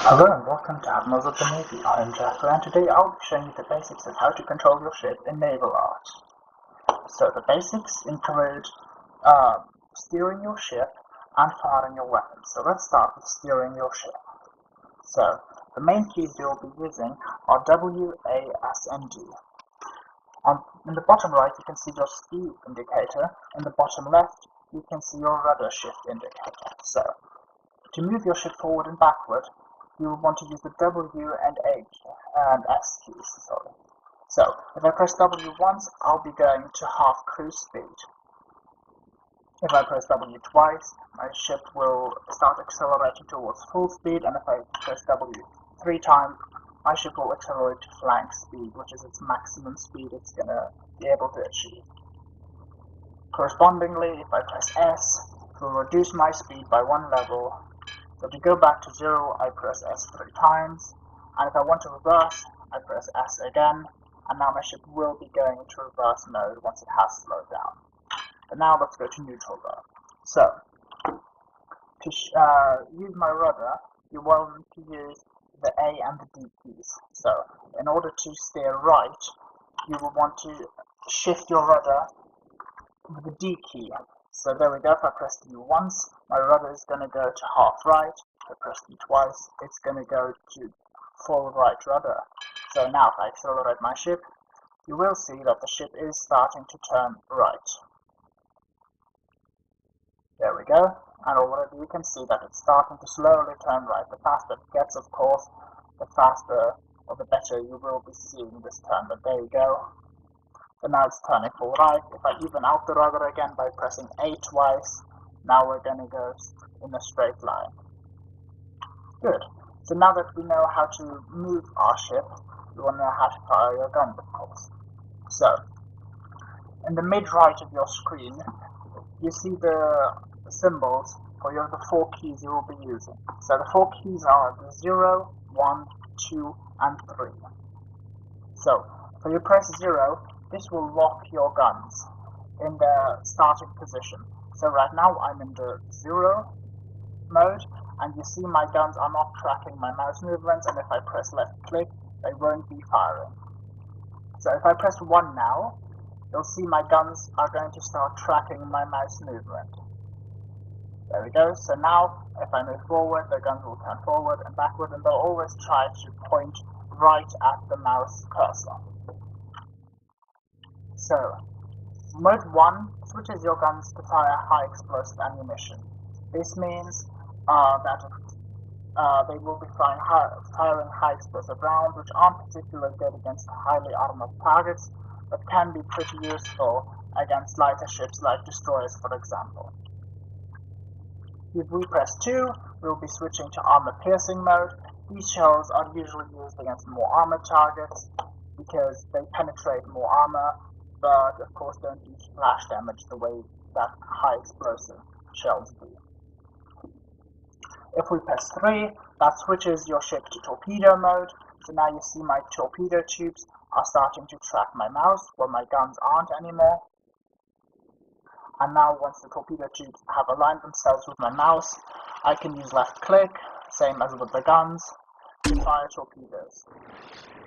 Hello and welcome to Admirals of the Navy. I'm Jeffrey, and today I'll be showing you the basics of how to control your ship in NavalArt. So the basics include steering your ship and firing your weapons. So let's start with steering your ship. So the main keys you'll be using are W, A, S, and D. In the bottom right you can see your speed indicator. In the bottom left you can see your rudder shift indicator. So to move your ship forward and backward, you will want to use the W and A and S keys. So if I press W once, I'll be going to half cruise speed. If I press W twice, my ship will start accelerating towards full speed, and if I press W 3 times, my ship will accelerate to flank speed, which is its maximum speed it's going to be able to achieve. Correspondingly, if I press S, it will reduce my speed by 1 level. So to go back to 0, I press S 3 times, and if I want to reverse, I press S again, and now my ship will be going into reverse mode once it has slowed down. And now let's go to neutral mode. So, to use my rudder, you want to use the A and the D keys. So, in order to steer right, you will want to shift your rudder with the D key. So there we go. If I press D once, my rudder is going to go to half right. If I press D twice, it's going to go to full right rudder. So now if I accelerate my ship, you will see that the ship is starting to turn right. There we go. And already you can see that it's starting to slowly turn right. The faster it gets, of course, the faster or the better you will be seeing this turn. But there you go. So now it's turning full right. If I even out the rudder again by pressing A twice, now we're going to go in a straight line. Good. So now that we know how to move our ship, you will know how to fire your gun, of course. So, in the mid-right of your screen, you see the symbols for the 4 keys you will be using. So the 4 keys are the 0, 1, 2, and 3. So, when you press 0, this will lock your guns in the starting position. So right now I'm in the 0 mode, and you see my guns are not tracking my mouse movements, and if I press left click, they won't be firing. So if I press 1 now, you'll see my guns are going to start tracking my mouse movement. There we go. So now if I move forward, the guns will turn forward and backward, and they'll always try to point right at the mouse cursor. So, Mode 1 switches your guns to fire high explosive ammunition. This means that they will be firing high explosive rounds, which aren't particularly good against highly armored targets, but can be pretty useful against lighter ships like destroyers, for example. If we press 2, we'll be switching to armor-piercing mode. These shells are usually used against more armored targets because they penetrate more armor, but of course don't do splash damage the way that high explosive shells do. If we press 3, that switches your ship to torpedo mode. So now you see my torpedo tubes are starting to track my mouse, where my guns aren't anymore. And now once the torpedo tubes have aligned themselves with my mouse, I can use left click, same as with the guns, to fire torpedoes.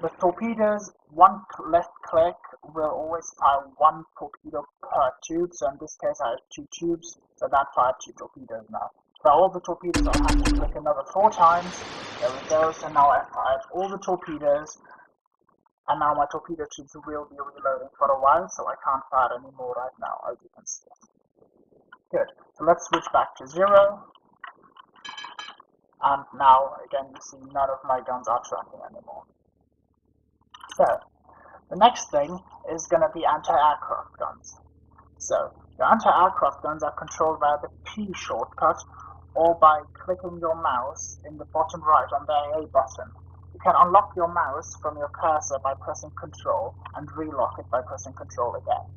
With torpedoes, one left click will always fire 1 torpedo per tube, so in this case I have 2 tubes, so that fired 2 torpedoes now. For all the torpedoes I'll have to click another 4 times. There we go, so now I've fired all the torpedoes, and now my torpedo tubes will be reloading for a while, so I can't fire any more right now, as you can see. Good, so let's switch back to 0. And now, again, you see none of my guns are tracking anymore. So, the next thing is going to be anti-aircraft guns. So, your anti-aircraft guns are controlled via the P shortcut, or by clicking your mouse in the bottom right on the A button. You can unlock your mouse from your cursor by pressing Control, and relock it by pressing Control again.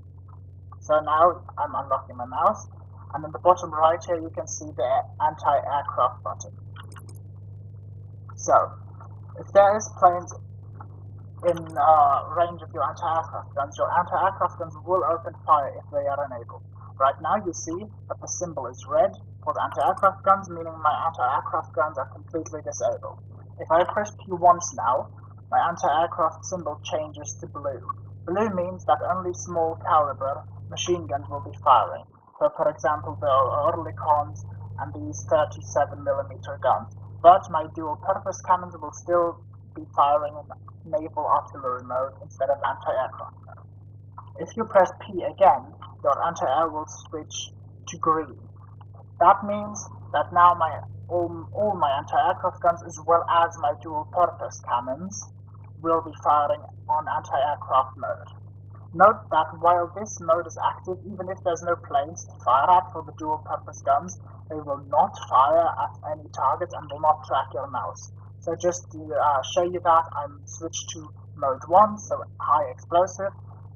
So now I'm unlocking my mouse, and in the bottom right here you can see the anti-aircraft button. So, if there is planes in range of your anti-aircraft guns will open fire if they are enabled. Right now you see that the symbol is red for the anti-aircraft guns, meaning my anti-aircraft guns are completely disabled. If I press P once now, my anti-aircraft symbol changes to blue. Blue means that only small caliber machine guns will be firing. So for example, the Oerlikons and these 37mm guns. But my dual-purpose cannons will still be firing in naval artillery mode instead of anti-aircraft mode. If you press P again, your anti-air will switch to green. That means that now all my anti-aircraft guns as well as my dual-purpose cannons will be firing on anti-aircraft mode. Note that while this mode is active, even if there's no planes to fire at for the dual-purpose guns, they will not fire at any targets and will not track your mouse. So just to show you that, I'm switched to mode 1, so high explosive,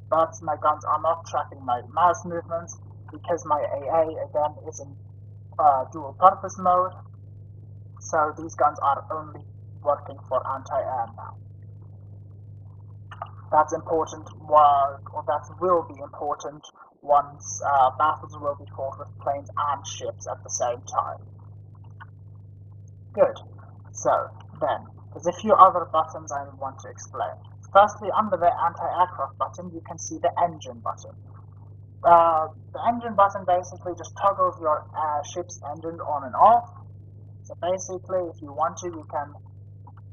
but my guns are not tracking my mouse movements because my AA again is in dual-purpose mode, so these guns are only working for anti-air now. That's important, or that will be important once battles will be fought with planes and ships at the same time. Good. So, then, there's a few other buttons I want to explain. Firstly, under the anti-aircraft button, you can see the engine button. The engine button basically just toggles your ship's engines on and off. So basically, if you want to, you can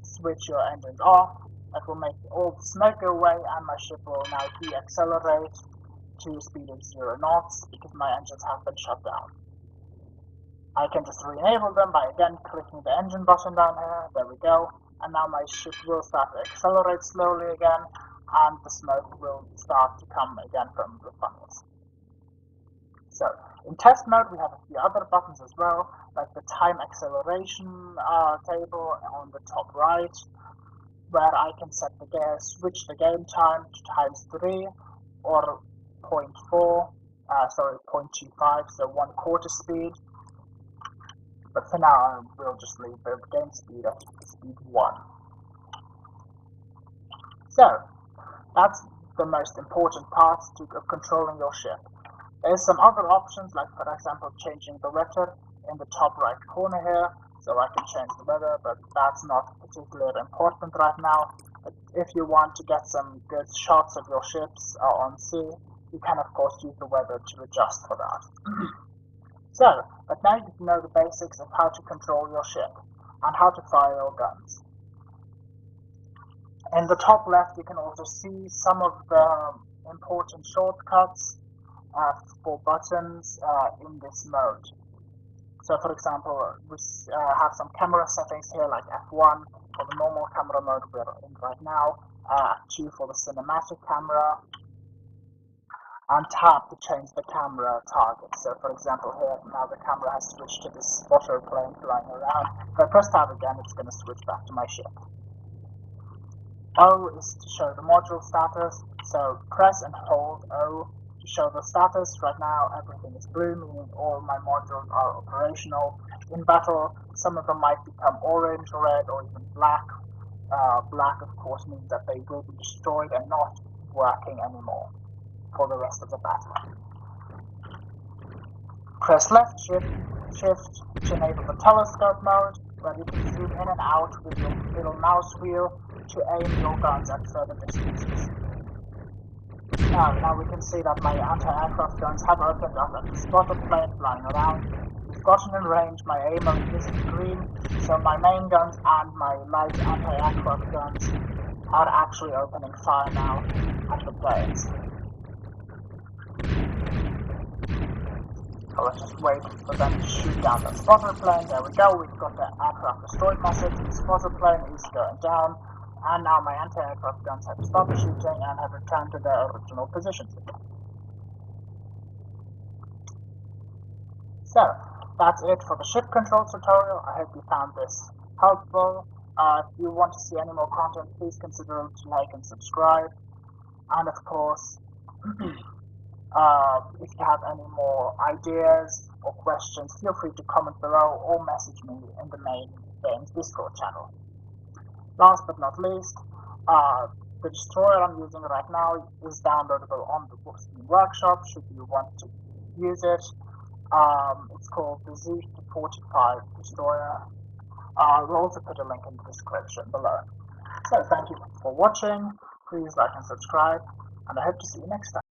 switch your engines off. That will make all the smoke go away, and my ship will now de-accelerate to a speed of 0 knots because my engines have been shut down. I can just re-enable them by again clicking the engine button down here. There we go. And now my ship will start to accelerate slowly again, and the smoke will start to come again from the funnels. So, in test mode, we have a few other buttons as well, like the time acceleration table on the top right, where I can set the switch the game time to ×3 or 0.25, so 1/4 speed. But for now, we'll just leave the game speed at speed 1. So, that's the most important part of controlling your ship. There's some other options, like for example changing the weather in the top right corner here, so I can change the weather, but that's not particularly important right now. But if you want to get some good shots of your ships on sea, you can of course use the weather to adjust for that. So, but now you know the basics of how to control your ship and how to fire your guns. In the top left you can also see some of the important shortcuts for buttons in this mode. So for example, we have some camera settings here like F1 for the normal camera mode we're in right now, F2 for the cinematic camera, and tab to change the camera target. So for example here, now the camera has switched to this spotter plane flying around. If I press tab again, it's going to switch back to my ship. O is to show the module status, so press and hold O to show the status. Right now everything is blue, meaning all my modules are operational. In battle, some of them might become orange, red, or even black. Black of course means that they will be destroyed and not working anymore for the rest of the battle. Press left shift to enable the telescope mode, where you can zoom in and out with your little mouse wheel to aim your guns at further distances. Now we can see that my anti-aircraft guns have opened up at the spotter plane flying around. We've gotten in range, my aim mode is in green, so my main guns and my light anti-aircraft guns are actually opening fire now at the planes. So let's just wait for them to shoot down the spotter plane. There we go, we've got the aircraft destroyed message, the spotter plane is going down, and now my anti-aircraft guns have stopped shooting and have returned to their original positions again. So, that's it for the ship control tutorial. I hope you found this helpful. If you want to see any more content, please consider to like and subscribe. And of course, if you have any more ideas or questions, feel free to comment below or message me in the main game's Discord channel. Last but not least, the destroyer I'm using right now is downloadable on the Steam Workshop should you want to use it. It's called the Z45 Destroyer. I will also put a link in the description below. So thank you for watching, please like and subscribe, and I hope to see you next time.